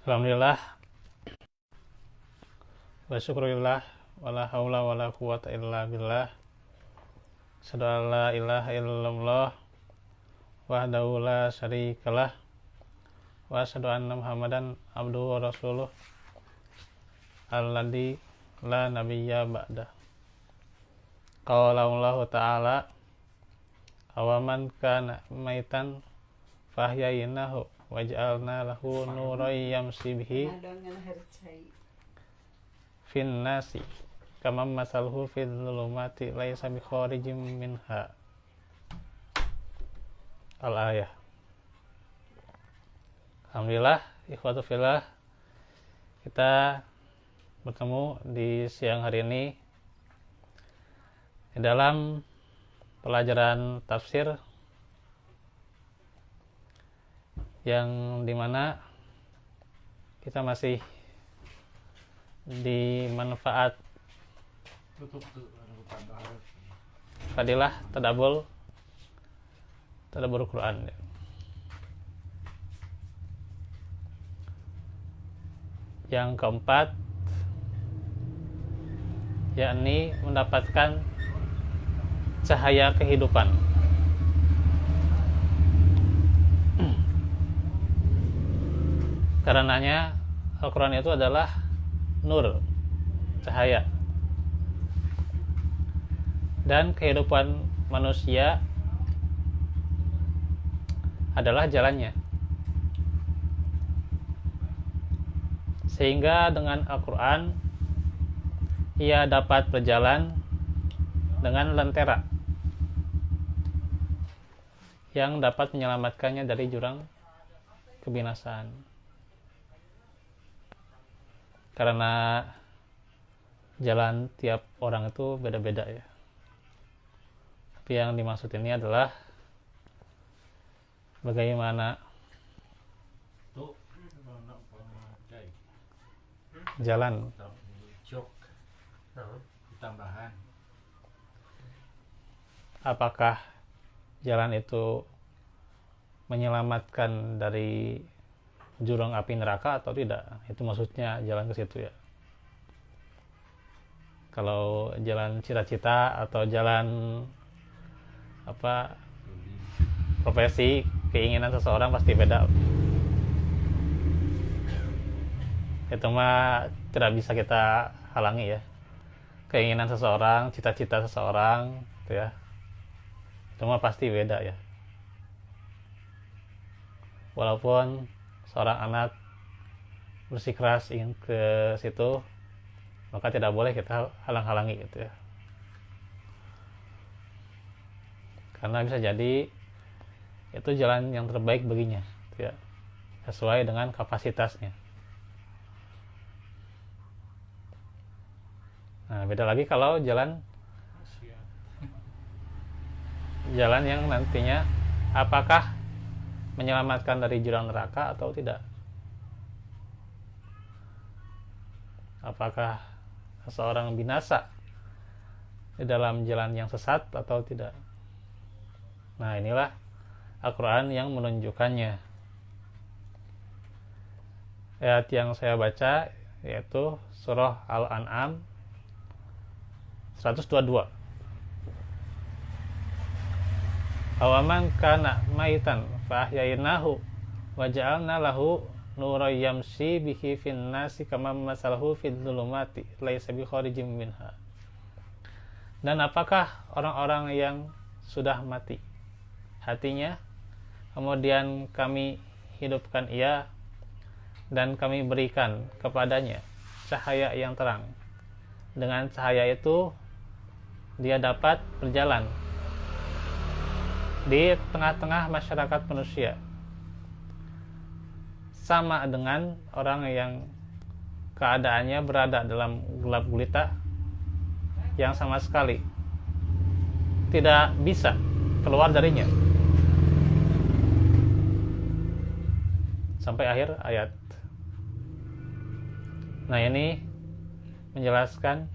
Alhamdulillah wa syukurillah wala haula wala quwata illa billah. Asyhadu an la ilaha illallah wahdahu la syarikalah wa asyhadu anna Muhammadan abduhu wa rasuluh alladzi la nabiyya ba'da. Qala Allah ta'ala awaman kana maitan fahyaynahu waj'alna lahu nuran yamshi bihi fin nasi kama masalhu fil zulumati laisa bi kharijim minha. Al-ayah. Alhamdulillah ikhwatu fillah, kita bertemu di siang hari ini di dalam pelajaran tafsir yang dimana kita masih di manfaat fadilah tadabbur Quran. Yang keempat, yakni mendapatkan cahaya kehidupan. Karenanya Al-Quran itu adalah nur, cahaya. Dan kehidupan manusia adalah jalannya. Sehingga dengan Al-Quran ia dapat berjalan dengan lentera yang dapat menyelamatkannya dari jurang kebinasaan. Karena jalan tiap orang itu beda-beda ya. Tapi yang dimaksud ini adalah bagaimana jalan apakah jalan itu menyelamatkan dari jurang api neraka atau tidak. Itu maksudnya jalan ke situ ya. Kalau jalan cita-cita atau jalan profesi, keinginan seseorang pasti beda. Itu mah tidak bisa kita halangi ya. Keinginan seseorang, cita-cita seseorang gitu ya. Itu mah pasti beda ya. Walaupun seorang anak bersikeras ingin ke situ, maka tidak boleh kita halang-halangi gitu ya. Karena bisa jadi itu jalan yang terbaik baginya gitu ya, sesuai dengan kapasitasnya. Nah, beda lagi kalau jalan yang nantinya apakah menyelamatkan dari jurang neraka atau tidak. Apakah seseorang binasa di dalam jalan yang sesat atau tidak. Nah, inilah Al-Quran yang menunjukkannya. Ayat yang saya baca yaitu surah Al-An'am 122. Awaman kana maitan fahyaynahu waja'alna lahu nuran yamshi bihi fin nasi kama masalahu fil zulumati laisa bi kharijim minha. Dan apakah orang-orang yang sudah mati hatinya, kemudian kami hidupkan ia dan kami berikan kepadanya cahaya yang terang. Dengan cahaya itu dia dapat berjalan di tengah-tengah masyarakat manusia, sama dengan orang yang keadaannya berada dalam gelap gulita yang sama sekali tidak bisa keluar darinya. Sampai akhir ayat. Nah, ini menjelaskan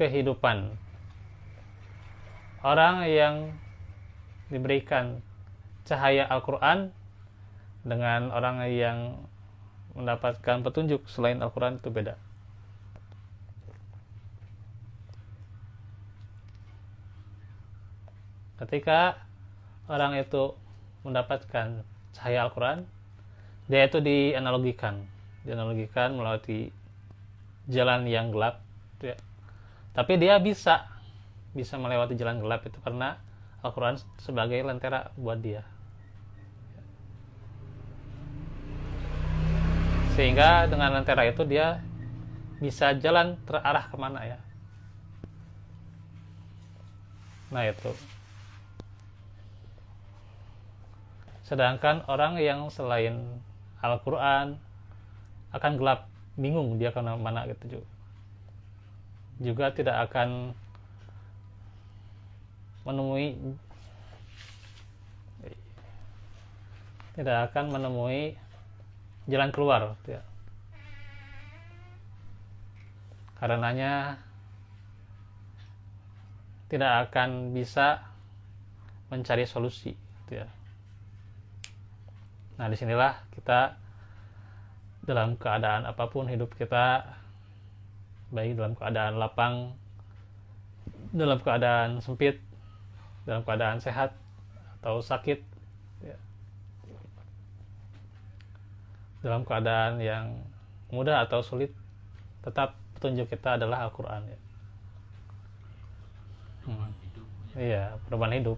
kehidupan orang yang diberikan cahaya Al-Quran dengan orang yang mendapatkan petunjuk selain Al-Quran itu beda. Ketika orang itu mendapatkan cahaya Al-Quran, dia itu dianalogikan melewati jalan yang gelap, ya. Tapi dia bisa melewati jalan gelap itu karena Al-Quran sebagai lentera buat dia, sehingga dengan lentera itu dia bisa jalan terarah kemana, ya. Nah itu. Sedangkan orang yang selain Al-Quran akan gelap, bingung dia kemana gitu juga tidak akan menemui jalan keluar, ya. Karenanya tidak akan bisa mencari solusi, ya. Nah, disinilah kita dalam keadaan apapun hidup kita, baik dalam keadaan lapang, dalam keadaan sempit, dalam keadaan sehat atau sakit, ya. Dalam keadaan yang mudah atau sulit, tetap petunjuk kita adalah Al-Quran, ya. Iya, perubahan hidup.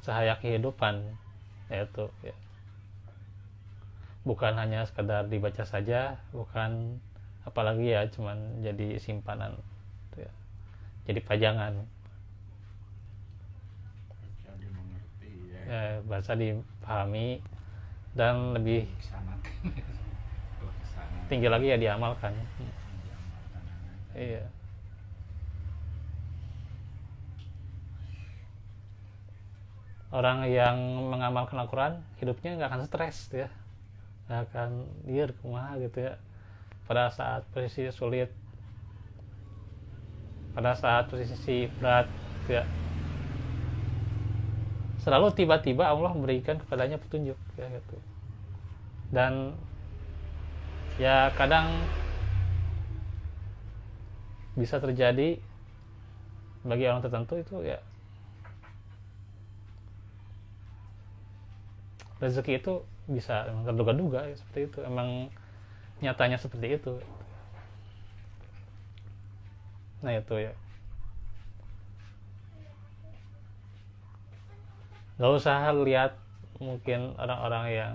Cahaya kehidupan, yaitu, ya. Bukan hanya sekedar dibaca saja, bukan apalagi ya cuman jadi simpanan, ya. Jadi pajangan, ya, bahasa dipahami dan lebih tinggi lagi ya diamalkan. Iya. Orang yang mengamalkan Al-Quran hidupnya nggak akan stres, ya, nggak akan liar kumaha gitu, ya, pada saat posisi sulit, pada saat posisi berat, ya. Selalu tiba-tiba Allah memberikan kepadanya petunjuk, ya, gitu. Dan ya kadang bisa terjadi bagi orang tertentu itu, ya, rezeki itu bisa terduga-duga, ya, seperti itu, emang nyatanya seperti itu. Nah itu, ya, nggak usah lihat mungkin orang-orang yang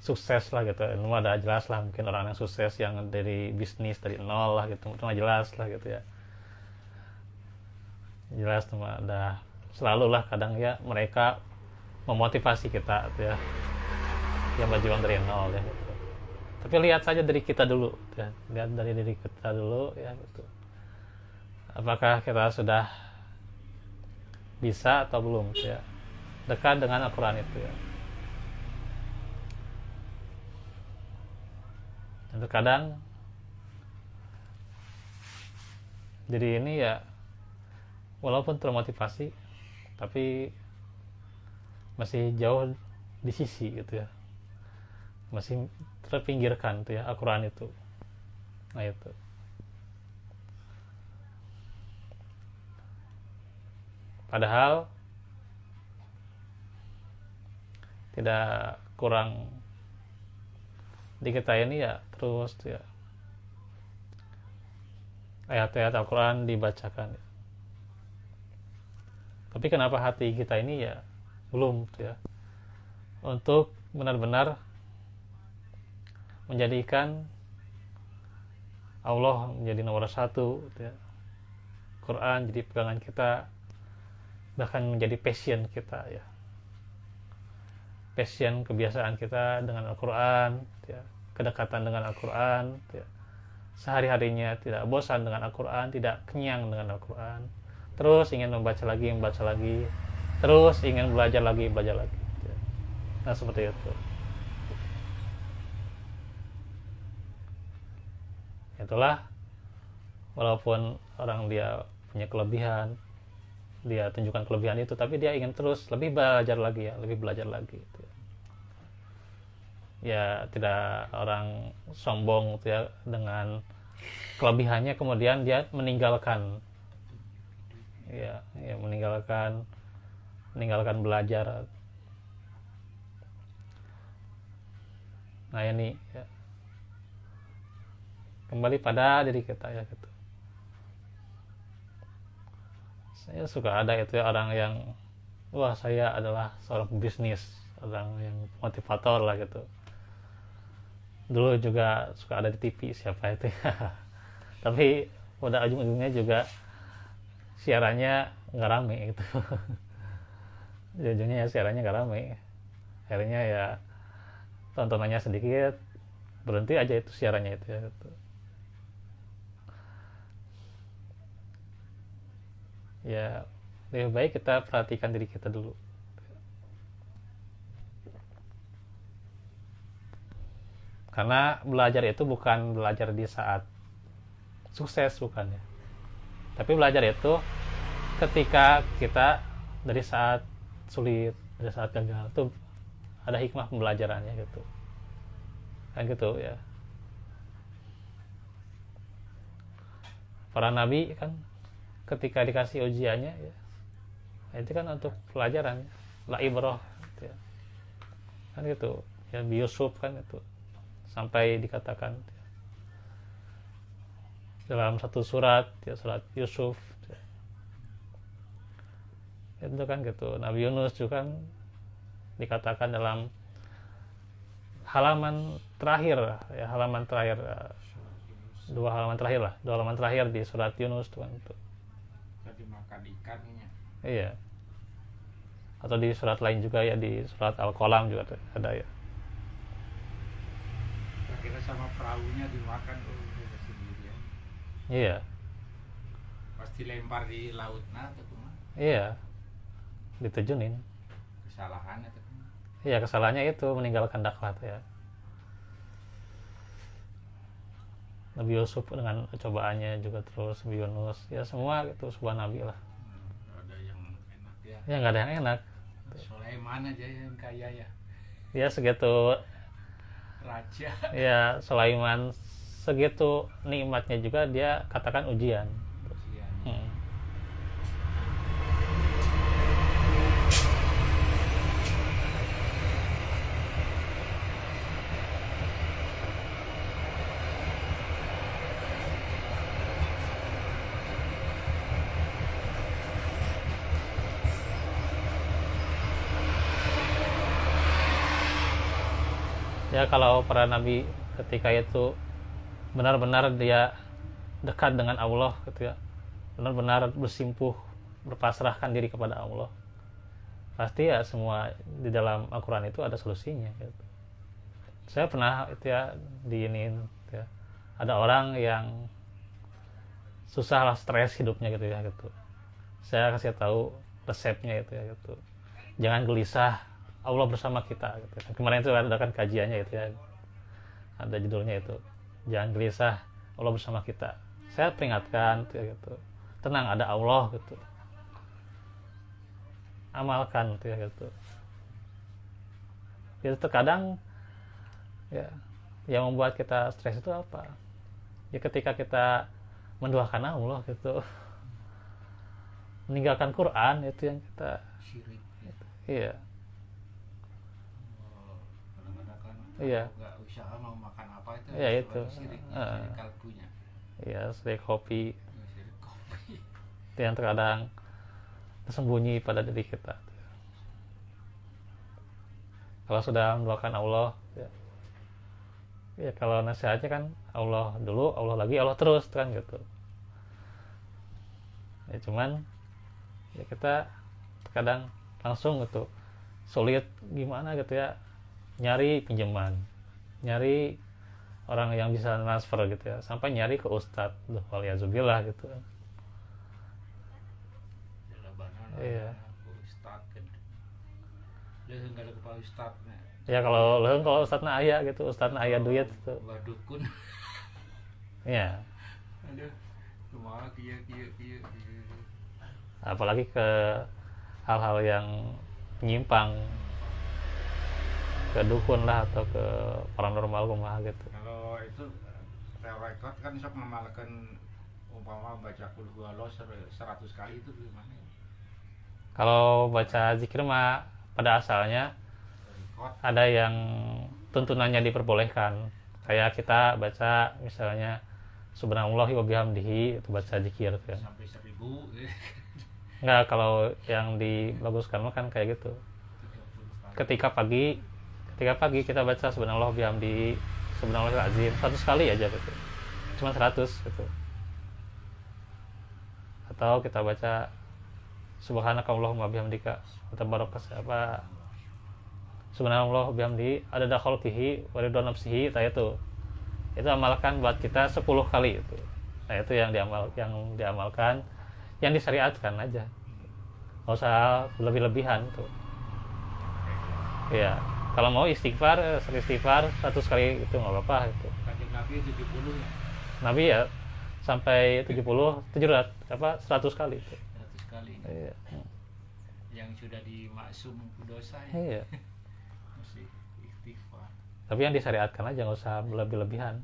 sukses lah gitu, itu ada jelas lah, mungkin orang yang sukses yang dari bisnis dari nol lah gitu, itu jelas lah gitu, ya, jelas cuma ada selalu lah kadang, ya, mereka memotivasi kita, ya, yang berjuang dari nol, ya, gitu. Tapi lihat saja dari kita dulu, ya, lihat dari diri kita dulu, ya, gitu. Apakah kita sudah bisa atau belum, ya, dekat dengan Al-Quran itu, ya. Dan terkadang jadi ini, ya, walaupun termotivasi tapi masih jauh di sisi gitu, ya, masih terpinggirkan tuh, ya, Al-Quran itu. Nah itu. Padahal tidak kurang di kita ini, ya, terus, ya, ayat-ayat Al-Quran dibacakan, ya. Tapi kenapa hati kita ini, ya, belum, ya, untuk benar-benar menjadikan Allah menjadi nomor satu, ya. Quran jadi pegangan kita, bahkan menjadi passion kita, ya, passion kebiasaan kita dengan Al-Quran, ya, kedekatan dengan Al-Quran, ya. Sehari-harinya tidak bosan dengan Al-Quran, tidak kenyang dengan Al-Quran, terus ingin membaca lagi, terus ingin belajar lagi, ya. Nah seperti itu. Itulah, walaupun orang dia punya kelebihan, dia tunjukkan kelebihan itu, tapi dia ingin terus lebih belajar lagi gitu ya. Ya tidak orang sombong gitu ya dengan kelebihannya kemudian dia meninggalkan meninggalkan belajar. Nah ini ya, kembali pada diri kita ya gitu. Saya suka ada itu ya, orang yang wah saya adalah seorang pebisnis, orang yang motivator lah gitu. Dulu juga suka ada di TV siapa itu ya. Tapi pada ujung-ujungnya juga siarannya nggak rame gitu. Ujungnya ya siarannya nggak rame, akhirnya ya tontonannya sedikit, berhenti aja itu siarannya itu ya gitu. Ya lebih baik kita perhatikan diri kita dulu, karena belajar itu bukan belajar di saat sukses, bukan ya, tapi belajar itu ketika kita dari saat sulit, dari saat gagal tuh ada hikmah pembelajarannya gitu kan gitu ya. Para nabi kan ketika dikasih ujiannya ya, itu kan untuk pelajaran, la ibrah gitu ya. Kan gitu ya, Yusuf kan itu sampai dikatakan ya, dalam satu surat ya, surat Yusuf ya, itu kan gitu. Nabi Yunus juga kan dikatakan dalam halaman terakhir ya, dua halaman terakhir di surat Yunus tuh kan itu dimakan ikannya. Iya. Atau di surat lain juga ya, di surat Al-Qalam juga ada ya. Kira sama perahunya dimakan oleh sendirian. Iya. Pasti lempar di laut atau kemana? Iya. Ditujunin. Kesalahannya tuh. Iya, kesalahannya itu meninggalkan dakwah ya. Nabi Yusuf dengan cobaannya juga, terus Nabi Yunus ya, semua itu sebuah nabi lah. Ada yang enak ya. Ya nggak ada yang enak. Sulaiman aja yang kaya ya. Ya segitu Raja. ya, Sulaiman segitu nikmatnya juga dia katakan ujian. Ya kalau para nabi ketika itu benar-benar dia dekat dengan Allah gitu ya, benar-benar bersimpuh, berpasrahkan diri kepada Allah, pasti ya semua di dalam Al-Quran itu ada solusinya gitu. Saya pernah itu ya diinin gitu ya, ada orang yang susah lah, stres hidupnya gitu ya gitu, saya kasih tahu resepnya itu ya gitu, jangan gelisah, Allah bersama kita gitu. Kemarin itu ada kan kajiannya itu ya, ada judulnya itu, jangan gelisah, Allah bersama kita. Saya peringatkan gitu, tenang, ada Allah gitu, amalkan gitu ya gitu. Itu terkadang ya yang membuat kita stres itu apa ya, ketika kita menduakan Allah gitu, meninggalkan Quran, itu yang kita syirik gitu. Iya. Kadang-kadang kan Iya. nggak usaha mau makan apa itu, Iya, itu. syirik kalbunya. Iya, syirik kopi. Syirik kopi. Itu yang terkadang tersembunyi pada diri kita. Kalau sudah mendoakan Allah ya kalau nasihatnya kan Allah dulu, Allah lagi, Allah terus kan gitu ya. Cuman ya kita terkadang langsung gitu sulit gimana gitu ya, nyari pinjaman, nyari orang yang bisa transfer gitu ya, sampai nyari ke ustadz, waliyazubillah gitu. Iya. Ustadz kan dia nggak ada kepala ustadz ya, kalau ustadz na aya gitu, ustadz na aya duit itu dukun. ya. Aduh, Kumaha kieu. Apalagi ke hal-hal yang menyimpang, ke dukun lah atau ke paranormal kumaha gitu. Kalau itu rekod kan sok ngamalkeun umpama baca kul huwallahu 100 kali itu gimana ya? Kalau baca zikir mah pada asalnya Rekod ada yang tuntunannya diperbolehkan. Kayak kita baca misalnya subhanallahi wa bihamdihi, itu baca zikir kan. sampai 1000 Enggak, kalau yang dibaguskan mah kan kayak gitu. 30 kali. Ketika pagi kita baca subhanallah bihamdi, subhanallahil azim 100 kali aja gitu. Cuma 100 gitu. Atau kita baca subhanakallahumma bihamdika atau barokah apa subhanallah bihamdi adada khalqihi wa ridha nafsihi, itu amalkan buat kita 10 kali itu. Nah, itu yang diamalkan, yang disyariatkan aja. Nggak usah berlebih-lebihan tuh. Iya. Kalau mau istighfar 100 kali itu nggak apa-apa itu. Kanjeng Nabi 70 ya. Nabi ya sampai 100 kali itu. 100 kali. Iya. Yang sudah dimaksum dosa ya. Iya. Masih istighfar. Tapi yang disyariatkan aja, nggak usah berlebih-lebihan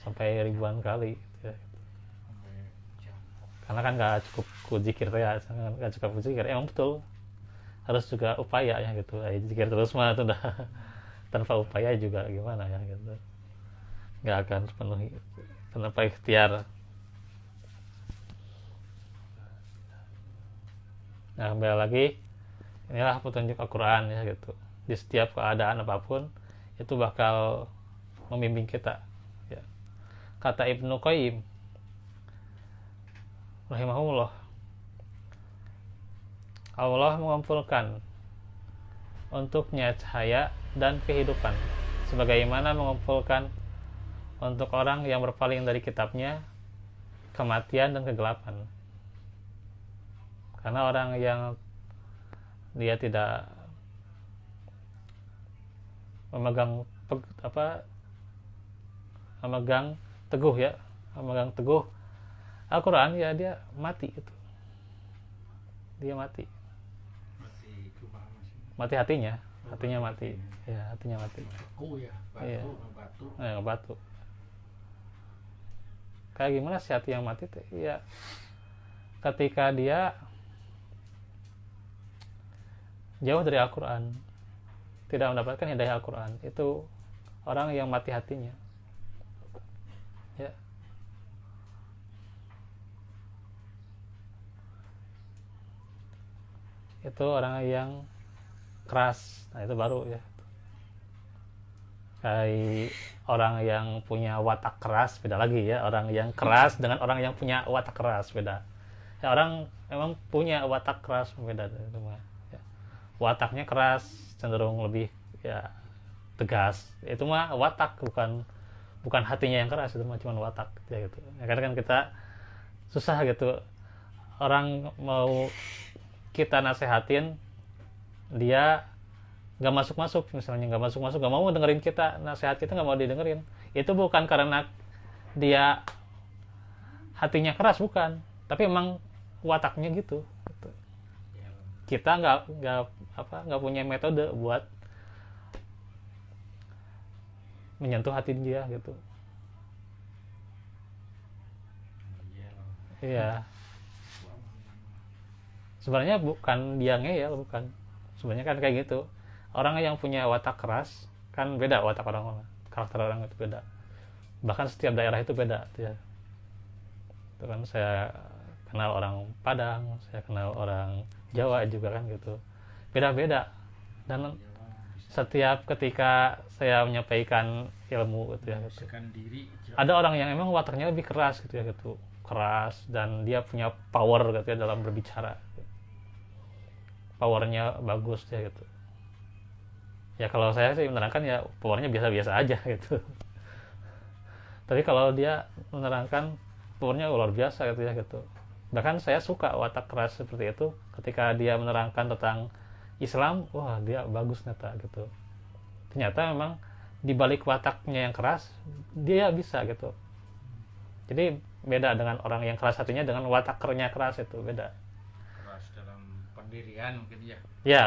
sampai ribuan kali gitu ya. Sampai jangkau. Karena kan nggak cukup ku zikir ya, nggak cukup ku zikir. Emang betul harus juga upaya ya gitu. Zikir terus mah itu udah tanpa upaya juga gimana ya gitu, nggak akan terpenuhi tanpa ikhtiar. Nah, kembali lagi, inilah petunjuk Al-Quran ya gitu. Di setiap keadaan apapun itu bakal membimbing kita ya. Kata Ibnu Qayyim rahimahullah, Allah mengumpulkan untuknya cahaya dan kehidupan sebagaimana mengumpulkan untuk orang yang berpaling dari kitabnya kematian dan kegelapan. Karena orang yang dia tidak memegang teguh Al-Quran, ya dia mati itu. Dia mati hatinya mati ya, hatinya mati. Batu ya, Iya. batu. Batu. Kayak gimana sih hati yang mati tuh? Ya ketika dia jauh dari Al-Quran, tidak mendapatkan hidayah Al-Quran, itu orang yang mati hatinya ya. Itu orang yang keras. Nah, itu baru ya. Kayak orang yang punya watak keras beda lagi ya. Orang yang keras dengan orang yang punya watak keras beda ya. Orang memang punya watak keras beda itu mah ya. Wataknya keras, cenderung lebih ya tegas, itu mah watak, bukan hatinya yang keras, itu mah cuma watak ya gitu ya. Karena kan kita susah gitu, orang mau kita nasehatin dia nggak masuk misalnya, nggak mau dengerin kita, nasihat kita nggak mau didengerin, itu bukan karena dia hatinya keras, bukan, tapi emang wataknya gitu. Kita nggak punya metode buat menyentuh hati dia gitu. Iya. Sebenarnya bukan dia ngeyel, bukan. Sebenarnya kan kayak gitu. Orang yang punya watak keras kan beda, watak orang, karakter orang itu beda. Bahkan setiap daerah itu beda ya. Itu kan saya kenal orang Padang, saya kenal orang Jawa juga kan gitu. Beda-beda. Dan setiap ketika saya menyampaikan ilmu gitu ya gitu. Ada orang yang emang wataknya lebih keras gitu ya gitu. Keras dan dia punya power gitu ya dalam berbicara. Powernya bagus ya gitu. Ya kalau saya sih menerangkan ya powernya biasa-biasa aja gitu. Tapi kalau dia menerangkan powernya luar biasa gitu ya gitu. Bahkan saya suka watak keras seperti itu ketika dia menerangkan tentang Islam. Wah, dia bagus ternyata gitu. Ternyata memang di balik wataknya yang keras dia bisa gitu. Jadi beda dengan orang yang keras hatinya dengan watak kernya keras, itu beda. Keras dalam pendirian mungkin ya. Ya,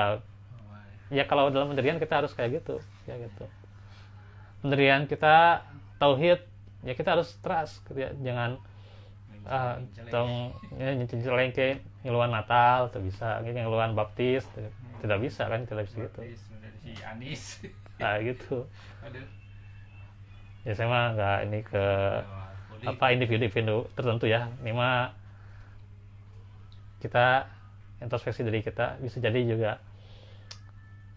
Wah, ya kalau dalam pendirian kita harus kayak gitu, ya gitu. Pendirian kita tauhid, ya kita harus trust, gitu ya. Jangan tong nyeleneh ke ngeluan Natal tuh bisa, ngeluan Baptis tuh. Tidak bisa kan, tidak bisa gitu. Si Anis. Nah gitu. Aduh. Ya saya mah nggak ini ke apa individu tertentu ya. Ini mah kita introspeksi diri kita, bisa jadi juga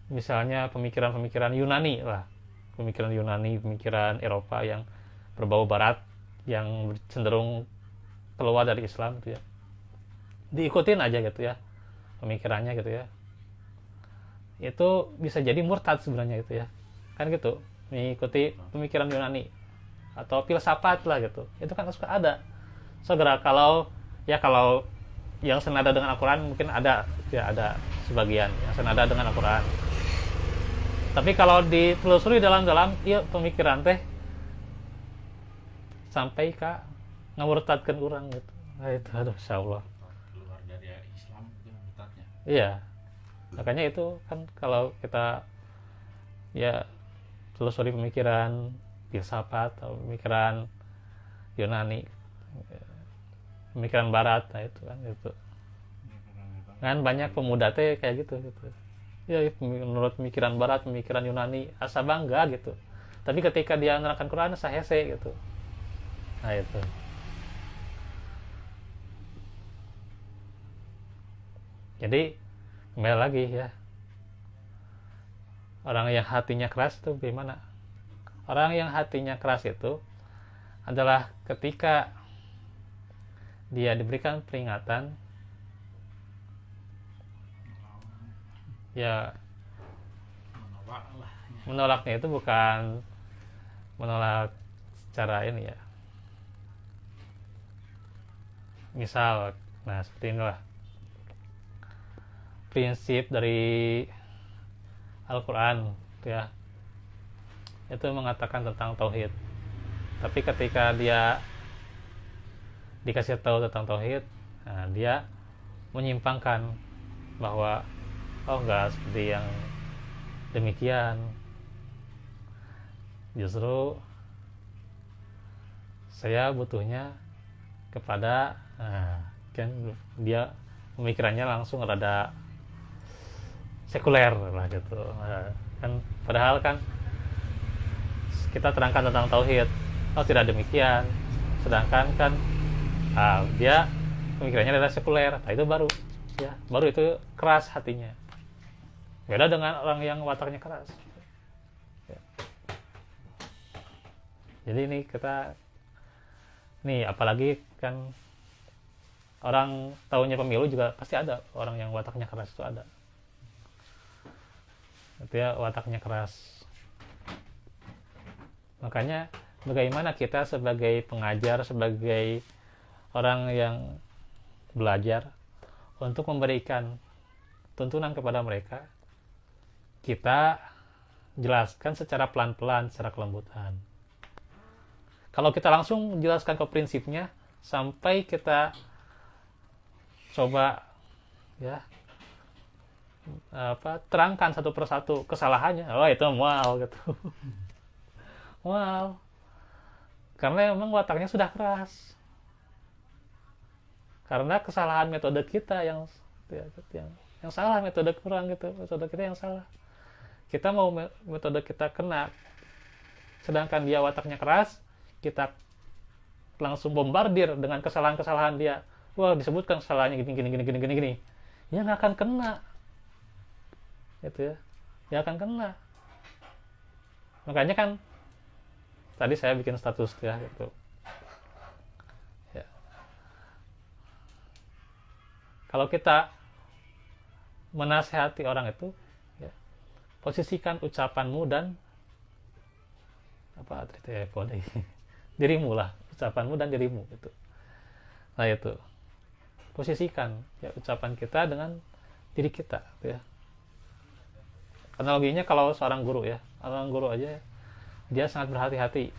misalnya pemikiran-pemikiran Yunani lah, pemikiran Eropa yang berbau Barat, yang cenderung keluar dari Islam gitu ya, diikutin aja gitu ya pemikirannya gitu ya, itu bisa jadi murtad sebenarnya gitu ya, kan gitu, mengikuti pemikiran Yunani atau filsafat lah gitu, itu kan suka ada segera kalau yang senada dengan Al-Quran mungkin ada ya, ada sebagian yang senada dengan Al-Quran, tapi kalau ditelusuri dalam-dalam iya pemikiran teh sampai ke ngamurtadkan orang gitu. Nah itu aduh insyaallah keluar dari Islam mungkin murtadnya. iya, makanya itu kan kalau kita ya telusuri pemikiran filsafat atau pemikiran Yunani, pemikiran Barat, nah itu kan gitu kan banyak pemuda teh kayak gitu ya, menurut pemikiran Barat, pemikiran Yunani asa bangga gitu, tapi ketika dia menerangkan Quran sahese gitu. Nah itu jadi kembali lagi ya, orang yang hatinya keras itu bagaimana? Orang yang hatinya keras itu adalah ketika dia diberikan peringatan ya menolaknya itu bukan menolak secara ini ya, misal nah seperti inilah prinsip dari Al-Quran ya, itu mengatakan tentang tauhid, tapi ketika dia dikasih tahu tentang tauhid, nah dia menyimpangkan bahwa oh enggak seperti yang demikian, justru saya butuhnya kepada kan dia pemikirannya langsung rada sekuler lah gitu. Kan padahal kan kita terangkan tentang tauhid, oh tidak demikian, sedangkan kan dia pemikirannya adalah sekuler, nah itu baru itu keras hatinya, beda dengan orang yang wataknya keras ya. Jadi ini kita nih apalagi kan orang tahunya pemilu juga pasti ada orang yang wataknya keras, itu ada itu ya, wataknya keras. Makanya bagaimana kita sebagai pengajar, sebagai orang yang belajar untuk memberikan tuntunan kepada mereka, kita jelaskan secara pelan-pelan, secara kelembutan. Kalau kita langsung jelaskan ke prinsipnya sampai kita coba ya terangkan satu persatu kesalahannya, oh itu mual gitu. Mual karena memang wataknya sudah keras, karena kesalahan metode kita yang salah, metode kurang gitu, metode kita yang salah. Kita mau metode kita kena, sedangkan dia wataknya keras, kita langsung bombardir dengan kesalahan-kesalahan dia. Wah, disebutkan kesalahannya gini, ya nggak akan kena gitu ya, nggak akan kena. Makanya kan tadi saya bikin status ya gitu ya. Kalau kita menasehati orang itu ya, posisikan ucapanmu dan dirimu lah, ucapanmu dan dirimu gitu. Nah itu posisikan ya ucapan kita dengan diri kita gitu ya. Analoginya kalau seorang guru ya, orang guru aja dia sangat berhati-hati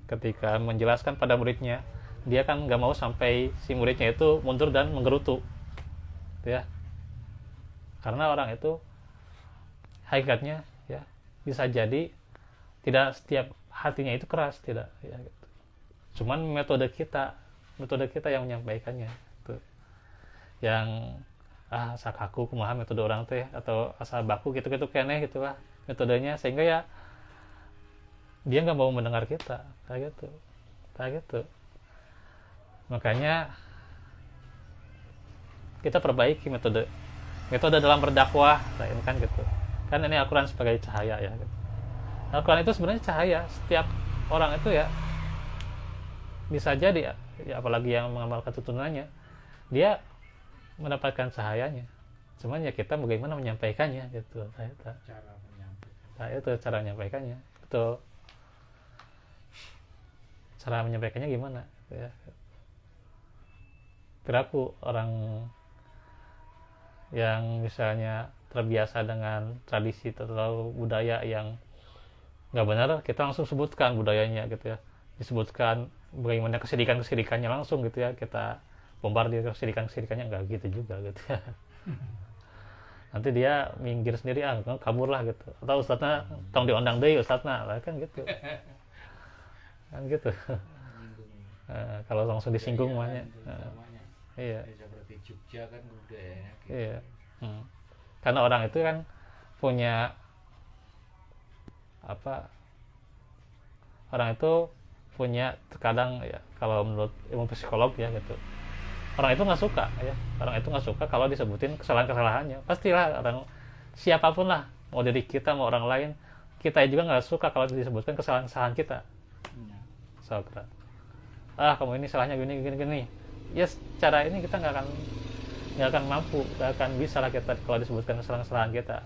ketika menjelaskan pada muridnya dia kan nggak mau sampai si muridnya itu mundur dan menggerutu, gitu ya. Karena orang itu hakikatnya ya bisa jadi tidak setiap hatinya itu keras, tidak ya gitu. Cuman metode kita yang menyampaikannya itu yang sakaku kumaha metode orang teh atau asa baku gitu-gitu keneh gitu lah metodenya, sehingga ya dia nggak mau mendengar kita kayak gitu. Makanya kita perbaiki metode dalam berdakwah, nah ini kan gitu kan, ini Al-Quran sebagai cahaya ya gitu. Al-Quran itu sebenarnya cahaya, setiap orang itu ya bisa jadi ya apalagi yang mengamalkan tuntunannya dia mendapatkan cahayanya, cuman ya kita bagaimana menyampaikannya gitu. Itu cara menyampaikannya, betul. Cara menyampaikannya gimana ya. Perilaku orang yang misalnya terbiasa dengan tradisi atau budaya yang nggak benar, kita langsung sebutkan budayanya gitu ya, disebutkan bagaimana kesedikannya langsung gitu ya, kita bombardir kesedikannya, nggak gitu juga gitu ya. Nanti dia minggir sendiri, kabur lah gitu, atau ustadznya tong diondang deh ustadznya lah kan gitu. Kalau langsung disinggung banyak. Iya. Seperti Jogja kan budayanya gitu. Iya. Karena orang itu kan punya orang itu punya terkadang ya, kalau menurut ilmu psikolog ya gitu, orang itu nggak suka kalau disebutin kesalahannya. Pastilah orang siapapun lah, mau dari kita mau orang lain, kita juga nggak suka kalau disebutkan kesalahan kita. Sokrat, kamu ini salahnya gini. Yes, cara ini kita nggak akan mampu, nggak akan bisa lah kita kalau disebutkan kesalahan kita.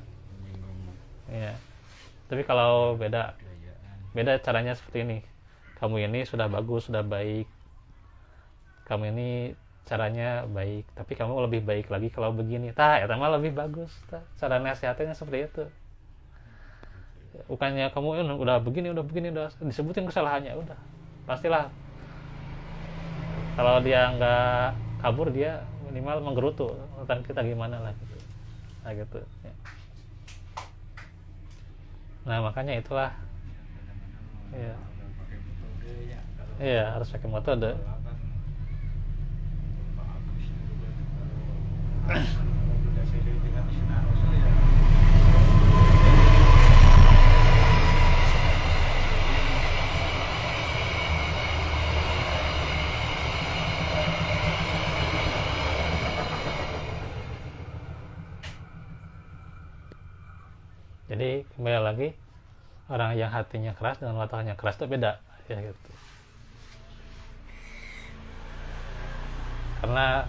Iya. Tapi kalau beda caranya seperti ini, kamu ini sudah bagus, sudah baik, kamu ini caranya baik, tapi kamu lebih baik lagi kalau begini, ya mah lebih bagus, cara nasihatnya seperti itu. Bukannya kamu udah begini udah disebutin kesalahannya, udah pastilah kalau dia nggak kabur, dia minimal menggerutu tentang kita gimana lah gitu. Nah gitu ya. Nah makanya itulah iya harus pakai metode. Jadi kembali lagi, orang yang hatinya keras dengan wataknya keras itu beda ya gitu. Karena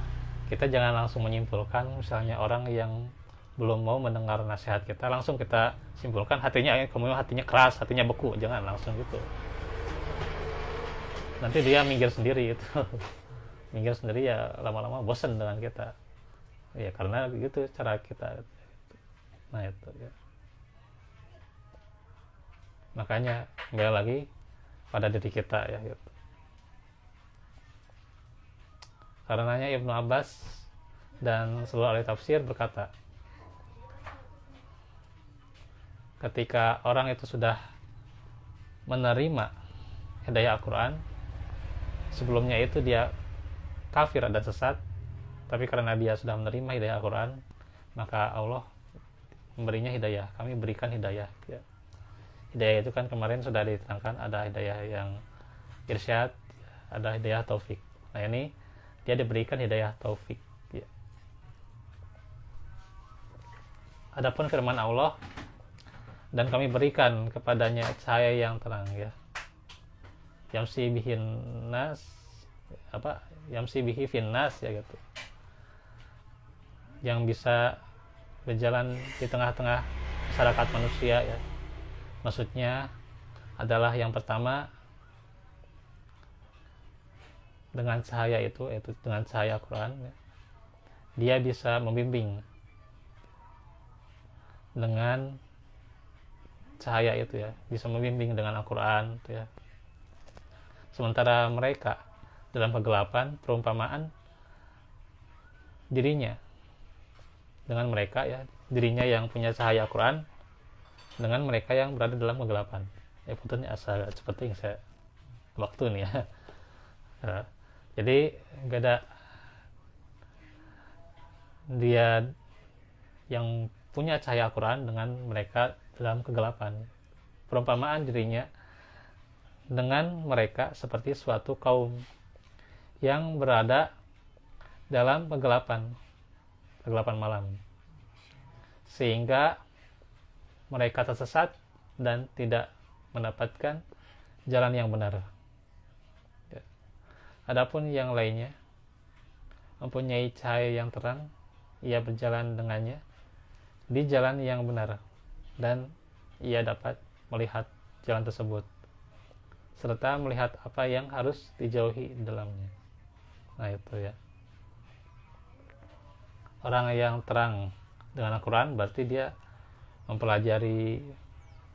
kita jangan langsung menyimpulkan, misalnya orang yang belum mau mendengar nasihat kita, langsung kita simpulkan kamu hatinya keras, hatinya beku, jangan langsung gitu. Nanti dia minggir sendiri itu. Minggir sendiri ya, lama-lama bosan dengan kita. Ya karena gitu cara kita. Nah itu ya. Makanya kembali lagi pada diri kita ya gitu. Karenanya Ibnu Abbas dan seluruh ahli tafsir berkata, ketika orang itu sudah menerima hidayah Al-Quran, sebelumnya itu dia kafir dan sesat, tapi karena dia sudah menerima hidayah Al-Quran, maka Allah memberinya hidayah. Kami berikan hidayah ya. Hidayah itu kan kemarin sudah diterangkan, ada hidayah yang irsyad, ada hidayah taufik. Nah ini dia diberikan hidayah taufik ya. Adapun firman Allah, dan kami berikan kepadanya cahaya yang terang ya, yamsi bihin nas yamsi bihi finnas ya gitu, yang bisa berjalan di tengah-tengah masyarakat manusia ya. Maksudnya adalah yang pertama, dengan cahaya itu, yaitu dengan cahaya Al-Quran ya, dia bisa membimbing dengan cahaya itu ya, bisa membimbing dengan Al-Quran ya. Sementara mereka dalam kegelapan, perumpamaan dirinya dengan mereka ya, dirinya yang punya cahaya Al-Quran dengan mereka yang berada dalam kegelapan. Ya punten asal seperti yang saya waktu nih ya. Jadi beda dia yang punya cahaya Al-Quran dengan mereka dalam kegelapan. Perumpamaan dirinya dengan mereka seperti suatu kaum yang berada dalam kegelapan malam, sehingga mereka tersesat dan tidak mendapatkan jalan yang benar. Adapun yang lainnya mempunyai cahaya yang terang, ia berjalan dengannya di jalan yang benar dan ia dapat melihat jalan tersebut serta melihat apa yang harus dijauhi di dalamnya. Nah itu ya, orang yang terang dengan Al-Quran berarti dia mempelajari,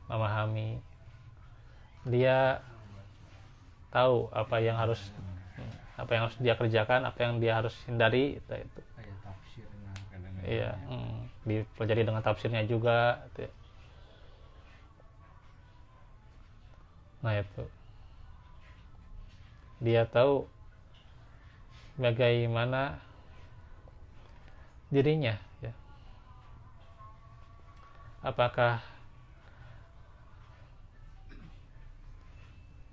memahami, dia tahu apa yang harus dia kerjakan, apa yang dia harus hindari. Itu kayak tafsirnya kadang-kadang. Iya, dipelajari dengan tafsirnya juga gitu ya. Nah itu dia tahu bagaimana dirinya ya, apakah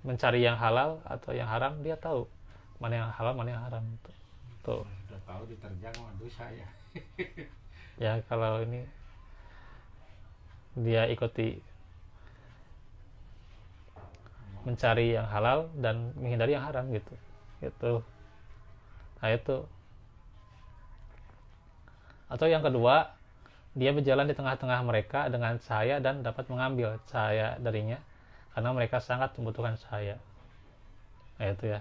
mencari yang halal atau yang haram. Dia tahu mana yang halal, mana yang haram. Tuh. Udah tahu diterjang sama dosa ya. Ya kalau ini dia ikuti mencari yang halal dan menghindari yang haram gitu. Nah itu. Atau yang kedua, dia berjalan di tengah-tengah mereka dengan cahaya dan dapat mengambil cahaya darinya karena mereka sangat membutuhkan cahaya. Nah itu ya.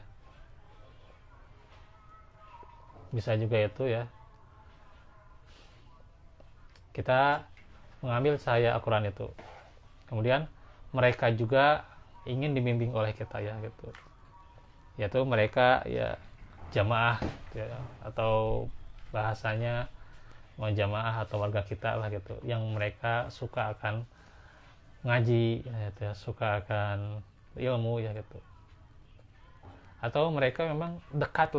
Bisa juga itu ya, kita mengambil cahaya Al-Quran itu, kemudian mereka juga ingin dibimbing oleh kita ya gitu, yaitu mereka ya jamaah ya, atau bahasanya mau jamaah atau warga kita lah gitu, yang mereka suka akan ngaji ya, gitu ya, suka akan ilmu ya gitu, atau mereka memang dekat,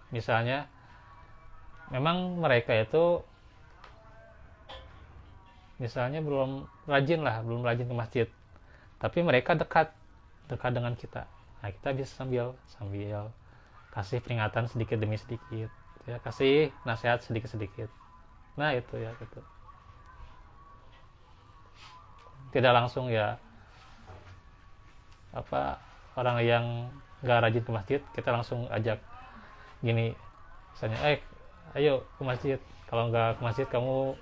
misalnya memang mereka itu misalnya belum rajin ke masjid, tapi mereka dekat dengan kita. Nah kita bisa sambil kasih peringatan sedikit demi sedikit ya, kasih nasihat sedikit. Nah itu ya gitu, tidak langsung ya apa, orang yang nggak rajin ke masjid kita langsung ajak gini misalnya, ayo ke masjid, kalau nggak ke masjid kamu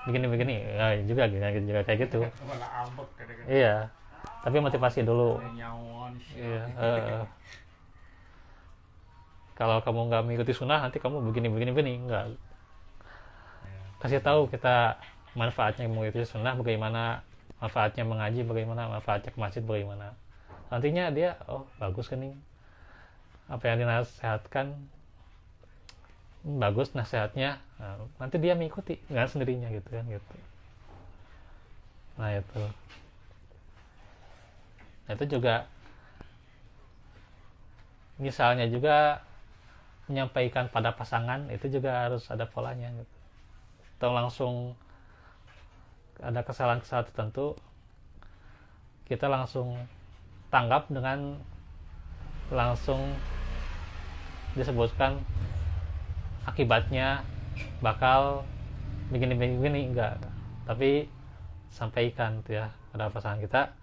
begini ya, juga kayak gitu. Malah ambek kadang-kadang. Iya, tapi motivasi dulu. Nyawon Iya, kalau kamu nggak mengikuti sunnah nanti kamu begini enggak, kasih tahu kita manfaatnya mengikuti sunnah bagaimana, manfaatnya mengaji bagaimana, manfaatnya ke masjid bagaimana. Nantinya dia bagus kan nih apa yang dinasihatkan, bagus nasihatnya. Nah, nanti dia mengikuti dengan sendirinya gitu kan gitu. Nah itu juga misalnya juga menyampaikan pada pasangan, itu juga harus ada polanya gitu. Atau langsung ada kesalahan-kesalahan tertentu kita langsung tanggap dengan langsung disebutkan akibatnya bakal begini enggak, tapi sampaikan tuh ya pada pasangan kita,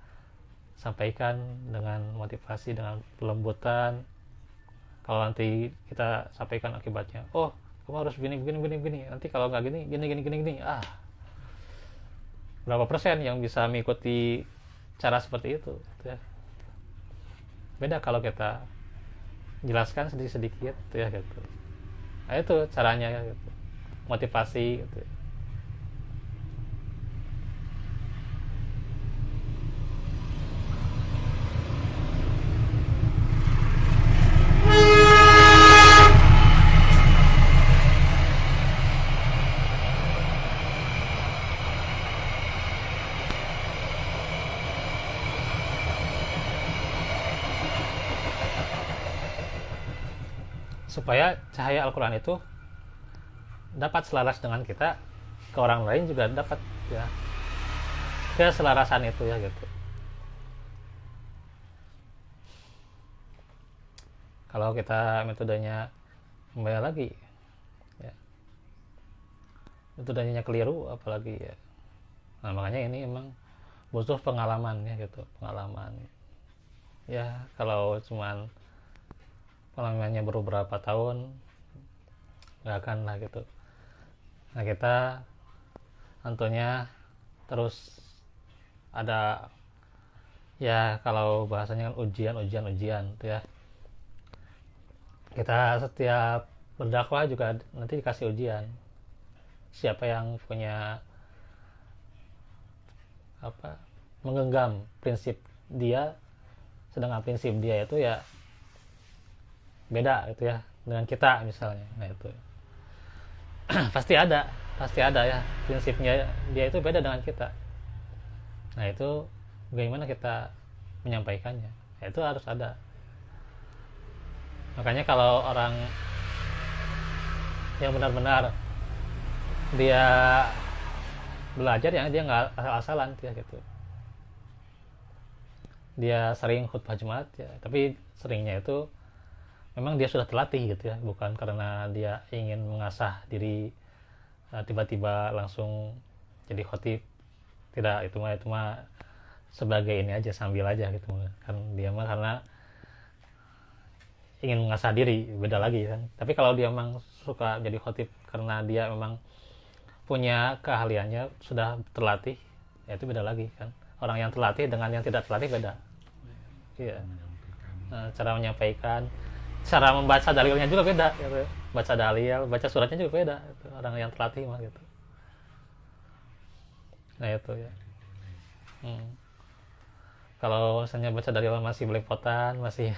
sampaikan dengan motivasi, dengan kelembutan. Kalau nanti kita sampaikan akibatnya, kamu harus begini, nanti kalau nggak gini, berapa persen yang bisa mengikuti cara seperti itu ya. Beda kalau kita jelaskan sedikit ya gitu. Nah itu caranya ya gitu, motivasi gitu. supaya cahaya Al-Quran itu dapat selaras dengan kita, ke orang lain juga dapat ya keselarasan itu ya gitu. Kalau kita metodenya kembali lagi ya, metodenya keliru apalagi ya. Nah makanya ini emang butuh pengalaman ya gitu, pengalaman ya. Kalau cuman pengalamannya baru berapa tahun nggak akan lah gitu. Nah kita tentunya terus ada ya, kalau bahasanya kan ujian tuh ya. Kita setiap berdakwah juga nanti dikasih ujian. Siapa yang punya apa, menggenggam prinsip dia, sedangkan prinsip dia itu ya beda gitu ya dengan kita misalnya. Nah itu pasti ada ya, prinsipnya dia itu beda dengan kita. Nah itu bagaimana kita menyampaikannya, nah, itu harus ada. Makanya kalau orang yang benar-benar dia belajar ya, dia nggak asal-asalan ya gitu. Dia sering khutbah Jumat ya, tapi seringnya itu memang dia sudah terlatih gitu ya, bukan karena dia ingin mengasah diri tiba-tiba langsung jadi khotib. Tidak, itu mah sebagai ini aja, sambil aja gitu kan. Dia mah karena ingin mengasah diri, beda lagi kan. Tapi kalau dia memang suka jadi khotib karena dia memang punya keahliannya, sudah terlatih, ya itu beda lagi kan. Orang yang terlatih dengan yang tidak terlatih beda. Iya. Cara menyampaikan, cara membaca dalilnya juga beda gitu. Baca dalil, baca suratnya juga beda gitu. Orang yang terlatih mah gitu. Nah itu ya. Kalau misalnya baca dalil masih belepotan, masih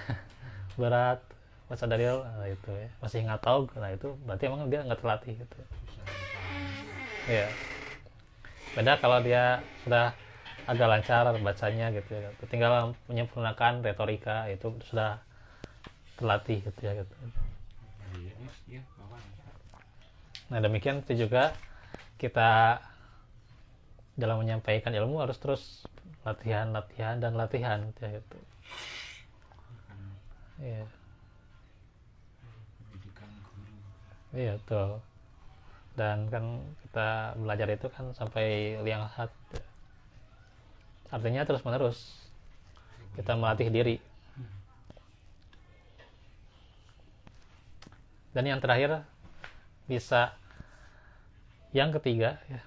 berat, baca dalil itu ya masih nggak tahu, nah itu berarti emang dia nggak terlatih gitu ya. Beda kalau dia sudah agak lancar bacanya gitu ya, tinggal menyempurnakan retorika, itu sudah terlatih gitu ya gitu. Nah demikian itu juga kita dalam menyampaikan ilmu harus terus latihan ya gitu ya. Iya tuh. Dan kan kita belajar itu kan sampai liang lahat. Artinya terus menerus kita melatih diri. Dan yang terakhir bisa, yang ketiga ya,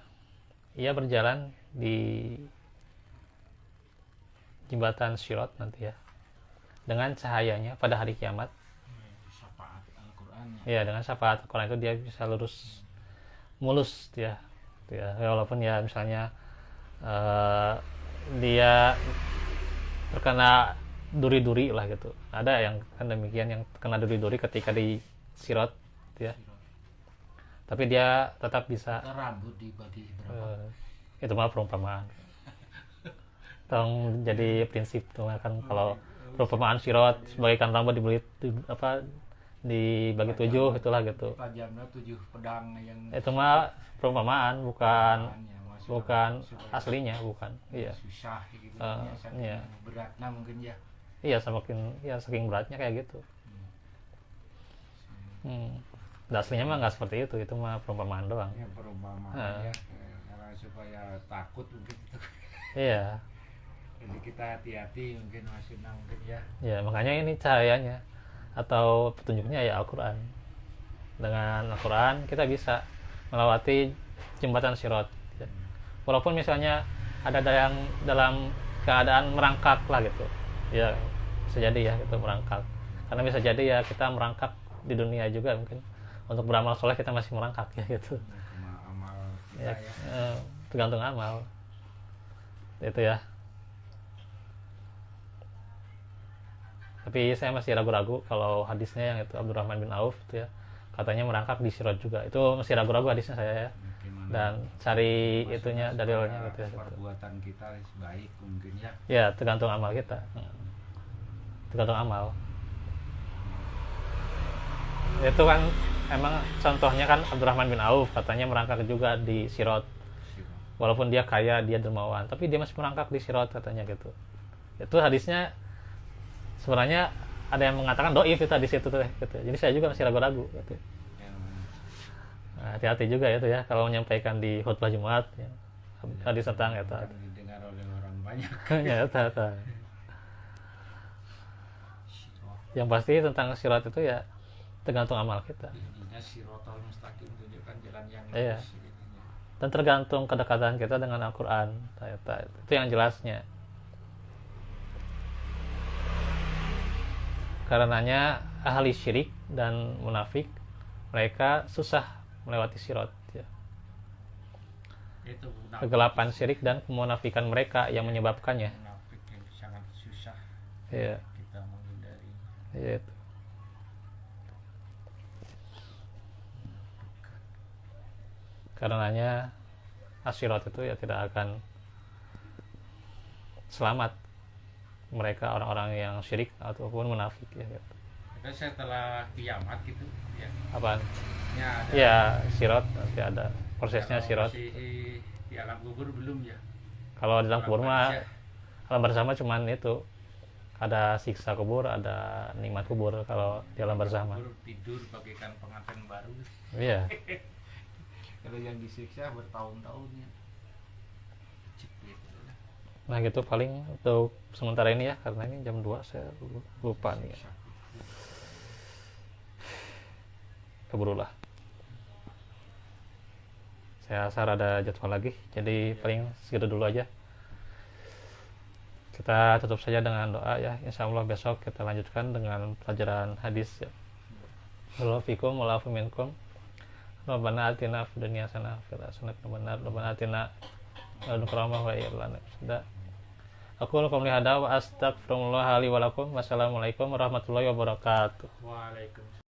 ia berjalan di jembatan Sirat nanti ya, dengan cahayanya pada hari kiamat. Ya dengan syafaat Al-Quran itu dia bisa lurus mulus ya, walaupun ya misalnya dia terkena duri-duri lah gitu. Ada yang kan demikian, yang terkena duri-duri ketika di Sirat ya, tapi dia tetap bisa rambut dibagi berapa, itu mah perumpamaan. Tolong jadi prinsip tuh kan, kalau perumpamaan Sirat sebagaikan rambut dibagi 7 itulah gitu. Tajamnya 7 pedang yang Itu mah perumpamaan, bukan aslinya, bukan. Iya. Susah gitu. Iya. Beratnya mungkin ya. Iya, saking beratnya kayak gitu. Aslinya mah nggak seperti itu mah perumpamaan doang. Ya perumpamaan ya, karena supaya takut mungkin itu. Iya. Jadi kita hati-hati mungkin masih mungkin ya. Ya makanya ini cahayanya atau petunjuknya ya Al-Quran. Dengan Al-Quran kita bisa melewati jembatan Sirat ya. Walaupun misalnya ada yang dalam keadaan merangkak lah gitu ya, bisa jadi ya itu merangkak, karena bisa jadi ya kita merangkak di dunia juga, mungkin untuk beramal soleh kita masih merangkak ya gitu. Amal kita ya. Tergantung amal itu ya. Tapi saya masih ragu-ragu kalau hadisnya yang itu Abdurrahman bin Auf itu ya, katanya merangkak di Sirat juga. Itu masih ragu-ragu hadisnya saya ya. Dan cari itunya dalilnya gitu ya. Perbuatan kita baik mungkin ya. Ya, tergantung amal kita. Tergantung amal. Itu kan emang contohnya kan Abdurrahman bin Auf katanya merangkak juga di Sirot. Walaupun dia kaya, dia dermawan, tapi dia masih merangkak di Sirot katanya gitu. Itu hadisnya sebenarnya ada yang mengatakan doif itu hadis itu tuh gitu. Jadi saya juga masih ragu-ragu gitu. Nah, hati-hati juga itu ya kalau menyampaikan di khutbah Jumat ya. Hadis tentang itu. Didengar oleh orang banyak. Ya, eta. Yang pasti tentang Sirot itu ya tergantung amal kita. Intinya sirotol mustaqim, tunjukkan jalan yang Iya. lurus. Dan tergantung kedekatan kita dengan Al-Quran. Itu yang jelasnya. Karenanya ahli syirik dan munafik mereka susah melewati Sirot ya. Itu Kegelapan syirik dan kemunafikan mereka yang menyebabkannya. munafik yang sangat susah Iya. kita menghindari. Iya itu. Karenanya As-Sirat itu ya tidak akan selamat mereka orang-orang yang syirik ataupun munafik ya gitu. Itu setelah kiamat gitu ya. Apaan? Ya, ada. Ya Sirat nanti ada prosesnya Kalau Sirat. masih di alam kubur belum ya. Kalau di dalam kubur mah Manusia. alam bersama cuman itu ada siksa kubur, ada nikmat kubur kalau di alam bersama. Kubur tidur bagaikan pengantin baru. Iya. Kalau yang disiksa bertahun-tahun ya. Cepet. Nah gitu paling untuk sementara ini ya, karena ini jam 2 saya lupa nih ya. Keburulah. Saya asal ada jadwal lagi, jadi paling segitu dulu aja. Kita tutup saja dengan doa ya. Insya Allah besok kita lanjutkan dengan pelajaran hadis ya. Barakallahu fikum wa la'afu minkum. Rabbana atina fid dunya hasanah wa fil akhirati hasanah. Rabbana atina wa sudah. Aku lakum lihada wa astaghfirullah li wa lakum. Wassalamualaikum warahmatullahi wabarakatuh. Waalaikumsalam.